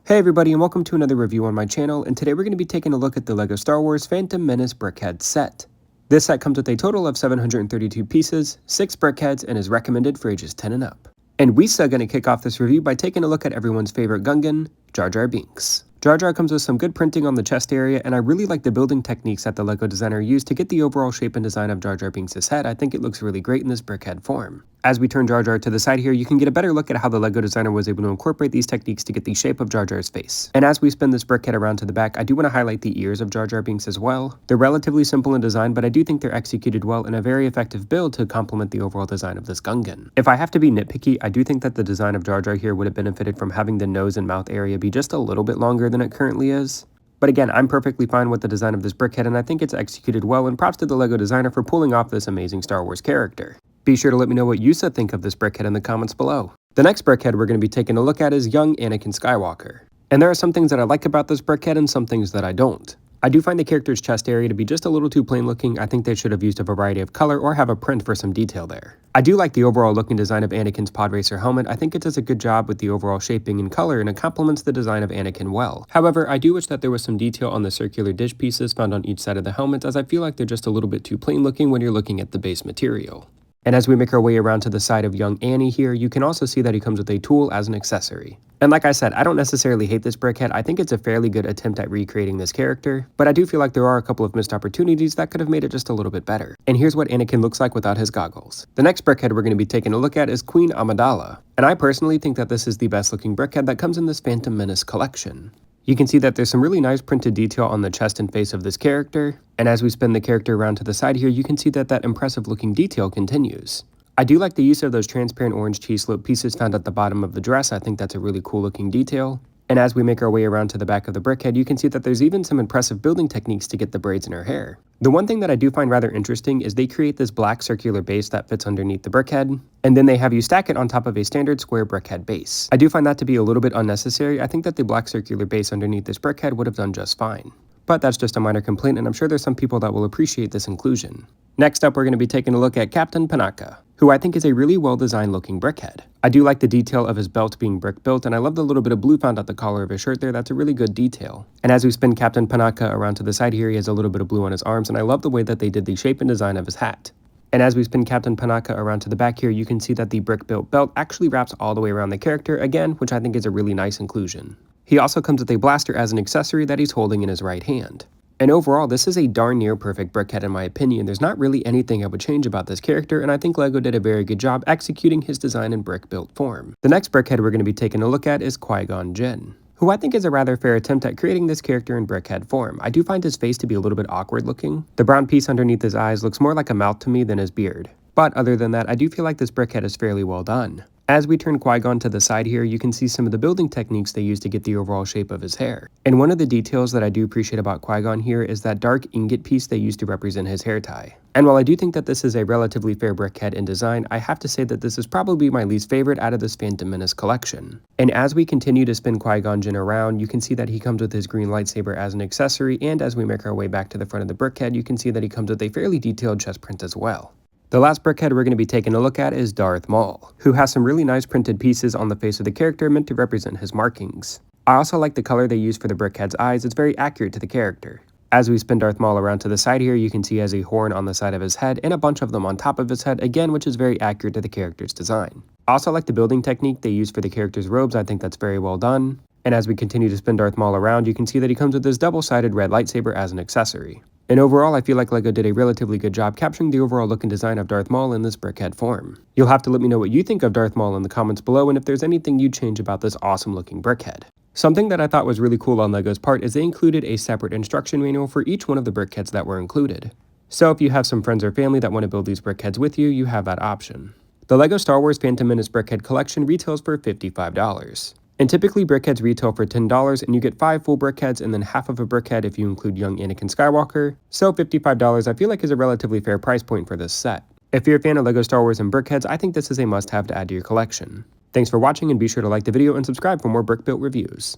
Hey everybody, and welcome to another review on my channel, and today we're going to be taking a look at the LEGO Star Wars Phantom Menace Brickheadz set. This set comes with a total of 732 pieces, 6 brickheads, and is recommended for ages 10 and up. And we're still going to kick off this review by taking a look at everyone's favorite Gungan, Jar Jar Binks. Jar Jar comes with some good printing on the chest area, and I really like the building techniques that the LEGO designer used to get the overall shape and design of Jar Jar Binks' head. I think it looks really great in this brickhead form. As we turn Jar Jar to the side here, you can get a better look at how the LEGO designer was able to incorporate these techniques to get the shape of Jar Jar's face. And as we spin this brickhead around to the back, I do want to highlight the ears of Jar Jar Binks as well. They're relatively simple in design, but I do think they're executed well in a very effective build to complement the overall design of this Gungan. If I have to be nitpicky, I do think that the design of Jar Jar here would have benefited from having the nose and mouth area be just a little bit longer than it currently is. But again, I'm perfectly fine with the design of this brickhead, and I think it's executed well, and props to the LEGO designer for pulling off this amazing Star Wars character. Be sure to let me know what you think of this brickhead in the comments below. The next brickhead we're going to be taking a look at is young Anakin Skywalker. And there are some things that I like about this brickhead and some things that I don't. I do find the character's chest area to be just a little too plain looking. I think they should have used a variety of color or have a print for some detail there. I do like the overall looking design of Anakin's pod racer helmet. I think it does a good job with the overall shaping and color, and it complements the design of Anakin well. However, I do wish that there was some detail on the circular dish pieces found on each side of the helmet, as I feel like they're just a little bit too plain looking when you're looking at the base material. And as we make our way around to the side of young Annie here, you can also see that he comes with a tool as an accessory. And like I said, I don't necessarily hate this brickhead. I think it's a fairly good attempt at recreating this character, but I do feel like there are a couple of missed opportunities that could have made it just a little bit better. And here's what Anakin looks like without his goggles. The next brickhead we're going to be taking a look at is Queen Amidala, and I personally think that this is the best looking brickhead that comes in this Phantom Menace collection. You can see that there's some really nice printed detail on the chest and face of this character, and as we spin the character around to the side here, you can see that impressive looking detail continues. I do like the use of those transparent orange T-slope pieces found at the bottom of the dress. I think that's a really cool looking detail. And as we make our way around to the back of the brickhead, you can see that there's even some impressive building techniques to get the braids in her hair. The one thing that I do find rather interesting is they create this black circular base that fits underneath the brickhead, and then they have you stack it on top of a standard square brickhead base. I do find that to be a little bit unnecessary. I think that the black circular base underneath this brickhead would have done just fine. But that's just a minor complaint, and I'm sure there's some people that will appreciate this inclusion. Next up, we're going to be taking a look at Captain Panaka, who I think is a really well-designed looking brickhead. I do like the detail of his belt being brick-built, and I love the little bit of blue found at the collar of his shirt there. That's a really good detail. And as we spin Captain Panaka around to the side here, he has a little bit of blue on his arms, and I love the way that they did the shape and design of his hat. And as we spin Captain Panaka around to the back here, you can see that the brick-built belt actually wraps all the way around the character again, which I think is a really nice inclusion. He also comes with a blaster as an accessory that he's holding in his right hand. And overall, this is a darn near perfect brickhead in my opinion. There's not really anything I would change about this character, and I think LEGO did a very good job executing his design in brick-built form. The next brickhead we're going to be taking a look at is Qui-Gon Jinn, who I think is a rather fair attempt at creating this character in brickhead form. I do find his face to be a little bit awkward looking. The brown piece underneath his eyes looks more like a mouth to me than his beard. But other than that, I do feel like this brickhead is fairly well done. As we turn Qui-Gon to the side here, you can see some of the building techniques they use to get the overall shape of his hair. And one of the details that I do appreciate about Qui-Gon here is that dark ingot piece they use to represent his hair tie. And while I do think that this is a relatively fair brickhead in design, I have to say that this is probably my least favorite out of this Phantom Menace collection. And as we continue to spin Qui-Gon Jinn around, you can see that he comes with his green lightsaber as an accessory, and as we make our way back to the front of the brickhead, you can see that he comes with a fairly detailed chest print as well. The last brickhead we're going to be taking a look at is Darth Maul, who has some really nice printed pieces on the face of the character meant to represent his markings. I also like the color they use for the brickhead's eyes. It's very accurate to the character. As we spin Darth Maul around to the side here, you can see he has a horn on the side of his head and a bunch of them on top of his head, again, which is very accurate to the character's design. I also like the building technique they use for the character's robes. I think that's very well done. And as we continue to spin Darth Maul around, you can see that he comes with this double-sided red lightsaber as an accessory. And overall, I feel like LEGO did a relatively good job capturing the overall look and design of Darth Maul in this brickhead form. You'll have to let me know what you think of Darth Maul in the comments below, and if there's anything you'd change about this awesome looking brickhead. Something that I thought was really cool on LEGO's part is they included a separate instruction manual for each one of the brickheads that were included. So if you have some friends or family that want to build these brickheads with you, you have that option. The LEGO Star Wars Phantom Menace Brickhead Collection retails for $55. And typically brickheads retail for $10, and you get 5 full brickheads and then half of a brickhead if you include young Anakin Skywalker. So $55 I feel like is a relatively fair price point for this set. If you're a fan of LEGO Star Wars and brickheads, I think this is a must-have to add to your collection. Thanks for watching, and be sure to like the video and subscribe for more brick-built reviews.